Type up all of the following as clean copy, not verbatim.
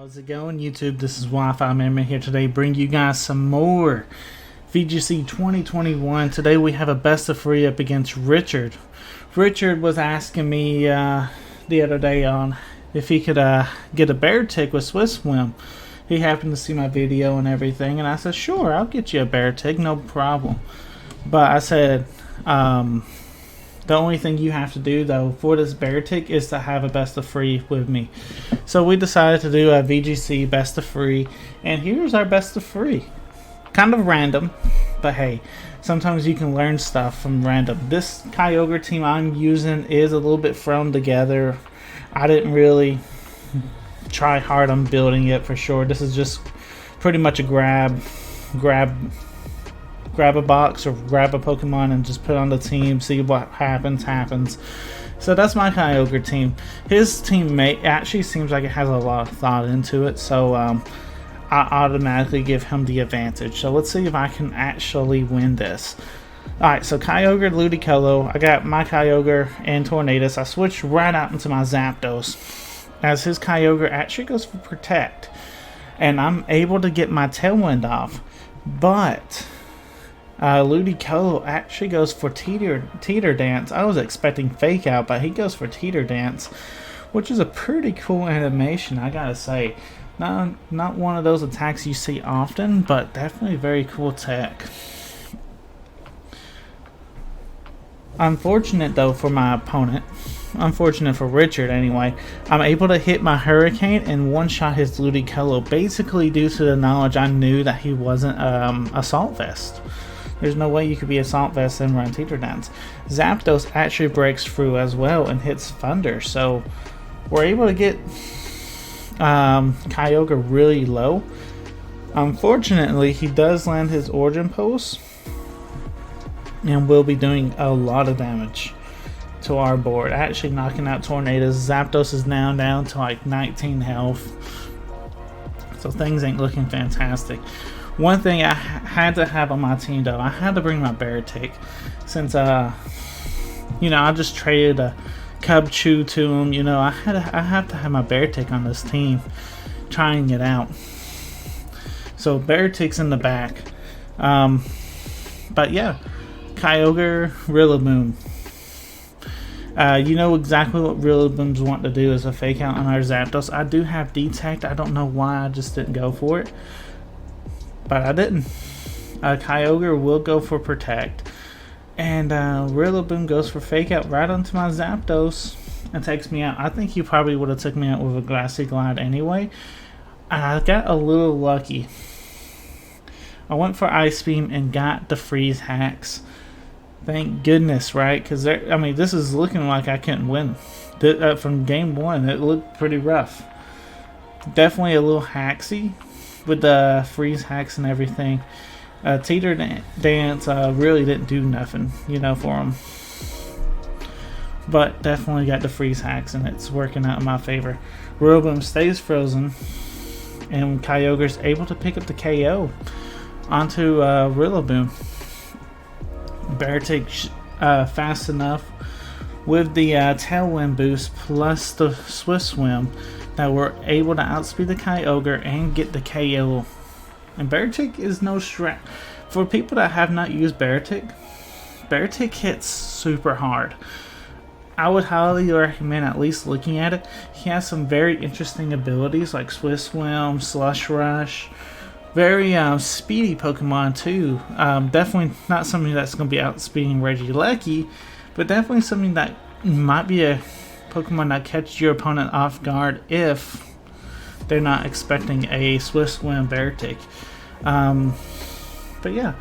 How's it going, YouTube? This is Wi-Fi Memory here today, bring you guys some more VGC 2021. Today we have a best of 3 up against Richard. Richard was asking me the other day on if he could get a Beartic with Swiss Swim. He happened to see my video and everything, and I said, sure, I'll get you a Beartic, no problem. But I said, the only thing you have to do, though, for this Beartic is to have a best of 3 with me. So we decided to do a VGC best of 3, and here's our best of 3. Kind of random, but hey, sometimes you can learn stuff from random. This Kyogre team I'm using is a little bit thrown together. I didn't really try hard on building it for sure. This is just pretty much a grab a box or grab a Pokemon and just put on the team, see what happens. So that's my Kyogre team. His teammate actually seems like it has a lot of thought into it, so I automatically give him the advantage. So let's see if I can actually win this. Alright, so Kyogre, Ludicolo. I got my Kyogre and Tornadus. I switched right out into my Zapdos, as his Kyogre actually goes for Protect, and I'm able to get my Tailwind off, but Ludicolo actually goes for Teeter Dance. I was expecting Fake Out, but he goes for Teeter Dance, which is a pretty cool animation, I gotta say. Not one of those attacks you see often, but definitely very cool tech. Unfortunate though for my opponent, unfortunate for Richard anyway, I'm able to hit my Hurricane and one-shot his Ludicolo, basically due to the knowledge I knew that he wasn't Assault Vest. There's no way you could be Assault Vest and run Teeter Dance. Zapdos actually breaks through as well and hits Thunder, so we're able to get Kyogre really low. Unfortunately, he does land his Origin Pulse and will be doing a lot of damage to our board, actually knocking out Tornadus. Zapdos is now down to like 19 health, so things ain't looking fantastic. One thing I had to have on my team though, I had to bring my Beartic, since you know, I just traded a Cubchoo to him. You know, I have to have my Beartic on this team, trying it out. So Beartic's in the back, but yeah, Kyogre, Rillaboom. You know exactly what Rillaboom's want to do is a Fake Out on our Zapdos. I do have Detect. I don't know why I just didn't go for it, but I didn't. Kyogre will go for Protect, and Rillaboom goes for Fake Out right onto my Zapdos and takes me out. I think he probably would have took me out with a Glassy Glide anyway. I got a little lucky. I went for Ice Beam and got the Freeze Hacks. Thank goodness, right? Because I mean, this is looking like I couldn't win. From game 1, it looked pretty rough. Definitely a little hacksy with the Freeze Hacks and everything. Teeter Dance really didn't do nothing, you know, for him. But definitely got the Freeze Hacks, and it's working out in my favor. Rillaboom stays frozen, and Kyogre's able to pick up the KO onto Rillaboom. Beartic fast enough with the Tailwind boost plus the Swift Swim that we're able to outspeed the Kyogre and get the KO. And Beartic is no stretch. For people that have not used Beartic, Beartic hits super hard. I would highly recommend at least looking at it. He has some very interesting abilities like Swift Swim, Slush Rush. Very speedy Pokemon too. Definitely not something that's going to be outspeeding Regieleki, but definitely something that might be a Pokemon that catches your opponent off guard if they're not expecting a Swift Swim Beartic. But yeah,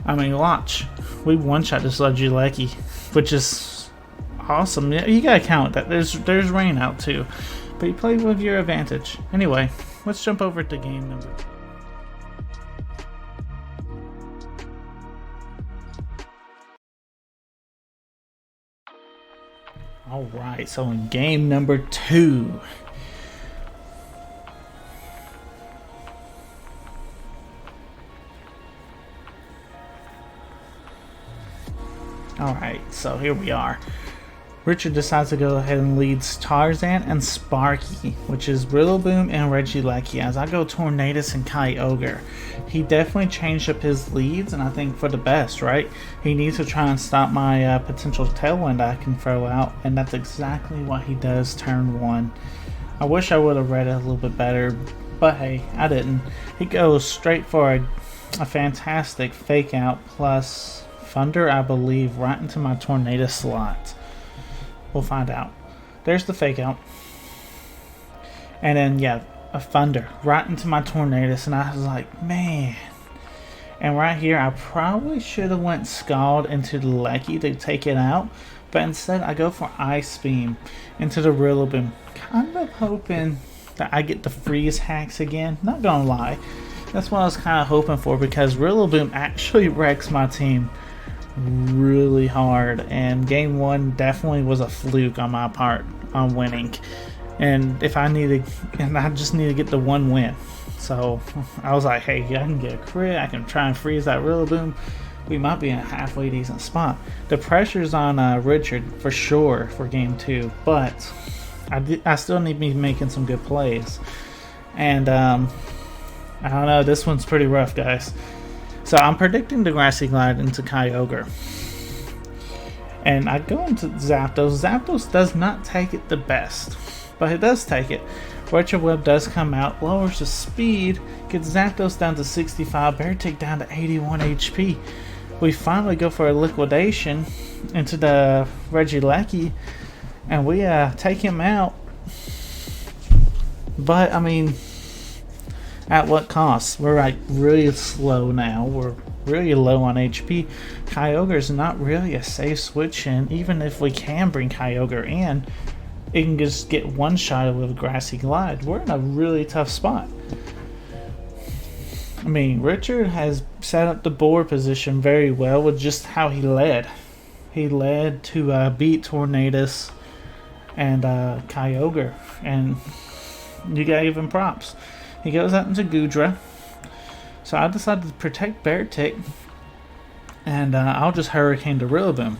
I mean, watch. We one-shot this Regieleki, which is awesome. You gotta count that. There's rain out too, but you play with your advantage. Anyway, let's jump over to game number 2. Alright, so in game number 2, alright, so here we are. Richard decides to go ahead and leads Tarzan and Sparky, which is Rillaboom and Regieleki. As I go Tornadus and Kyogre, he definitely changed up his leads, and I think for the best, right? He needs to try and stop my potential Tailwind I can throw out, and that's exactly what he does turn 1. I wish I would have read it a little bit better, but hey, I didn't. He goes straight for a fantastic Fake Out plus Thunder, I believe, right into my Tornado slot. We'll find out. There's the Fake Out. And then, yeah, a Thunder right into my Tornadus, and I was like, man. And right here, I probably should have went Scald into the Lecky to take it out, but instead I go for Ice Beam into the Rillaboom, kind of hoping that I get the freeze hacks again. Not gonna lie, that's what I was kind of hoping for, because Rillaboom actually wrecks my team really hard, and game 1 definitely was a fluke on my part on winning, and I just need to get the 1 win. So I was like, hey, I can get a crit, I can try and freeze that Rillaboom, we might be in a halfway decent spot. The pressure's on Richard for sure for game 2, but I still need to be making some good plays, and I don't know, this one's pretty rough, guys. So I'm predicting the Grassy Glide into Kyogre. And I go into Zapdos. Zapdos does not take it the best, but it does take it. Retro Web does come out, lowers the speed, gets Zapdos down to 65, Beartic down to 81 HP. We finally go for a liquidation into the Regieleki, and we take him out. But, I mean, at what cost? We're like really slow now. We're really low on HP. Kyogre is not really a safe switch in. Even if we can bring Kyogre in, it can just get one-shotted with Grassy Glide. We're in a really tough spot. I mean, Richard has set up the board position very well with just how he led. He led to beat Tornadus and Kyogre, and you gave him props. He goes out into Goodra, so I decided to protect Beartic, and I'll just Hurricane the Rillaboom.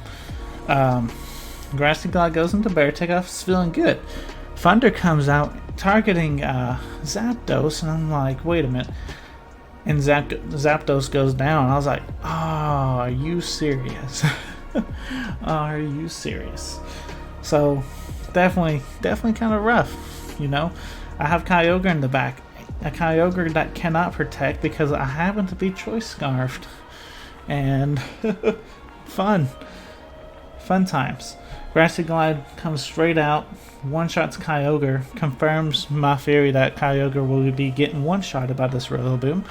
Grassy Glide goes into Beartic. I was feeling good. Thunder comes out targeting Zapdos, and I'm like, wait a minute. And Zapdos goes down. I was like, oh, are you serious? Are you serious? So definitely kind of rough, you know. I have Kyogre in the back. A Kyogre that cannot protect because I happen to be Choice Scarfed. And fun times. Grassy Glide comes straight out, one-shots Kyogre, confirms my theory that Kyogre will be getting one-shotted by this Rillaboom.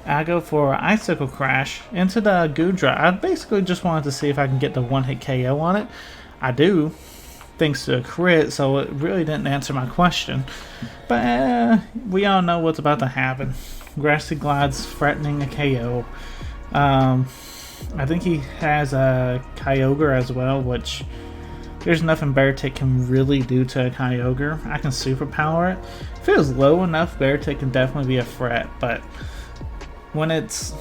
I go for Icicle Crash into the Goodra. I basically just wanted to see if I can get the one-hit KO on it. I do, thanks to a crit, so it really didn't answer my question. But we all know what's about to happen. Grassy Glide's threatening a KO. I think he has a Kyogre as well, which there's nothing Beartic can really do to a Kyogre. I can superpower it. If it was low enough, Beartic can definitely be a threat, but when it's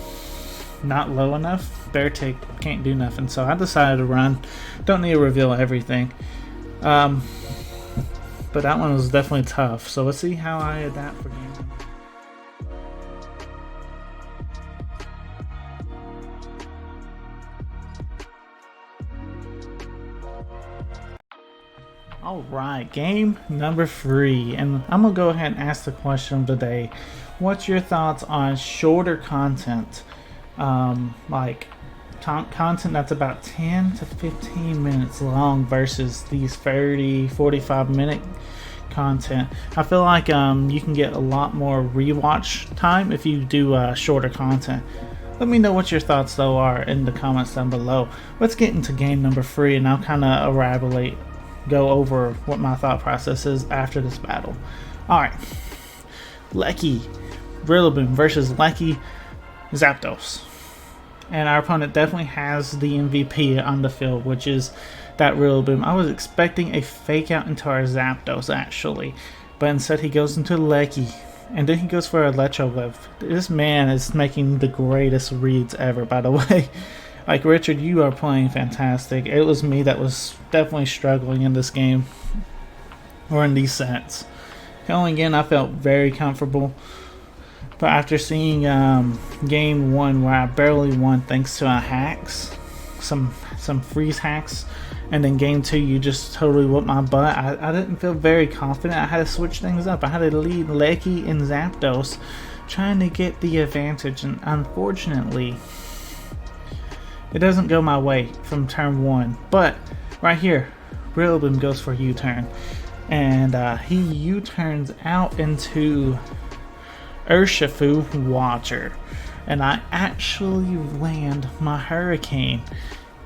not low enough, Beartic can't do nothing. So I decided to run. Don't need to reveal everything. But that one was definitely tough. So let's see how I adapt for game. Alright, game number 3. And I'm going to go ahead and ask the question of the day. What's your thoughts on shorter content? Like content that's about 10 to 15 minutes long versus these 30-45 minute content. I feel like you can get a lot more rewatch time if you do shorter content. Let me know what your thoughts though are in the comments down below. Let's get into game number 3 and I'll kind of go over what my thought process is after this battle. Alright, Lecky Rillaboom versus Lecky Zapdos. And our opponent definitely has the MVP on the field, which is that Rillaboom. I was expecting a fake out into our Zapdos actually, but instead he goes into Lecky, and then he goes for a Electro Web. This man is making the greatest reads ever, by the way. Like, Richard, you are playing fantastic. It was me that was definitely struggling in this game, or in these sets. Going in, I felt very comfortable. But after seeing game 1 where I barely won thanks to hacks, some freeze hacks, and then game 2 you just totally whooped my butt, I didn't feel very confident. I had to switch things up. I had to lead Lecky and Zapdos, trying to get the advantage, and unfortunately it doesn't go my way from turn 1. But right here, Rillaboom goes for a U-turn, and he U-turns out into Urshifu Watcher, and I actually land my Hurricane.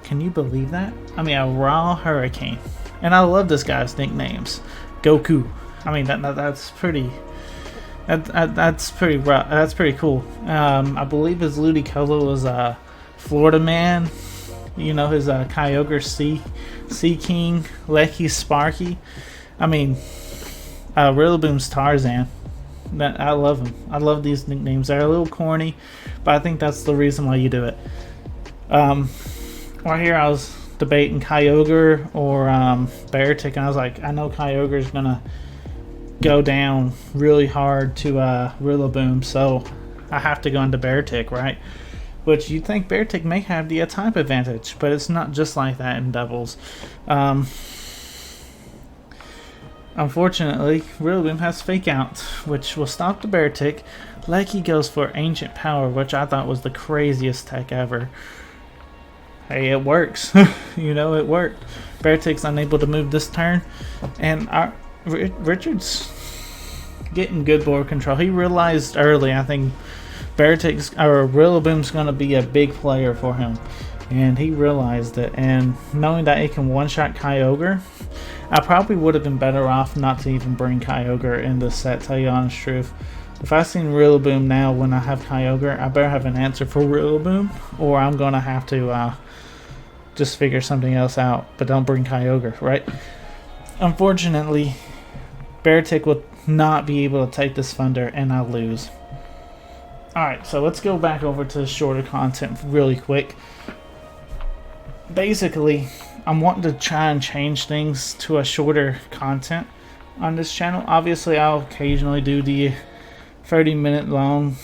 Can you believe that? I mean, a raw Hurricane. And I love this guy's nicknames. Goku. I mean, that's pretty. That's pretty rough. That's pretty cool. I believe his Ludicolo is a Florida man. You know, his Kyogre Sea King, Lecky Sparky. I mean, Rillaboom's Tarzan. I love him. I love these nicknames. They're a little corny, but I think that's the reason why you do it. Right here I was debating Kyogre or Beartic, and I was like, I know Kyogre is gonna go down really hard to Rillaboom, so I have to go into Beartic, right? Which you'd think Beartic may have the type advantage, but it's not just like that in doubles. Unfortunately, Rillaboom has Fake Out, which will stop the Beartic. Lecky goes for Ancient Power, which I thought was the craziest tech ever. Hey, it works. You know, it worked. Beartic's unable to move this turn, and Richard's getting good board control. He realized early, I think, Rillaboom's going to be a big player for him, and he realized it. And knowing that it can one-shot Kyogre, I probably would have been better off not to even bring Kyogre in this set, tell you the honest truth. If I seen Rillaboom now when I have Kyogre, I better have an answer for Rillaboom, or I'm going to have to just figure something else out, but don't bring Kyogre, right? Unfortunately, Beartic will not be able to take this Thunder, and I lose. Alright, so let's go back over to the shorter content really quick. Basically, I'm wanting to try and change things to a shorter content on this channel. Obviously, I'll occasionally do the 30-minute long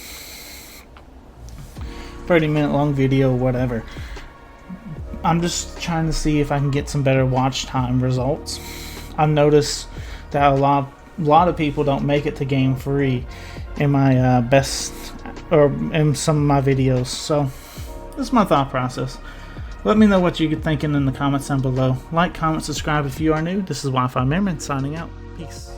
video, whatever. I'm just trying to see if I can get some better watch time results. I've noticed that a lot of people don't make it to game 3 in my in some of my videos. So this is my thought process. Let me know what you're thinking in the comments down below. Like, comment, subscribe if you are new. This is Wi-Fi Merman signing out. Peace.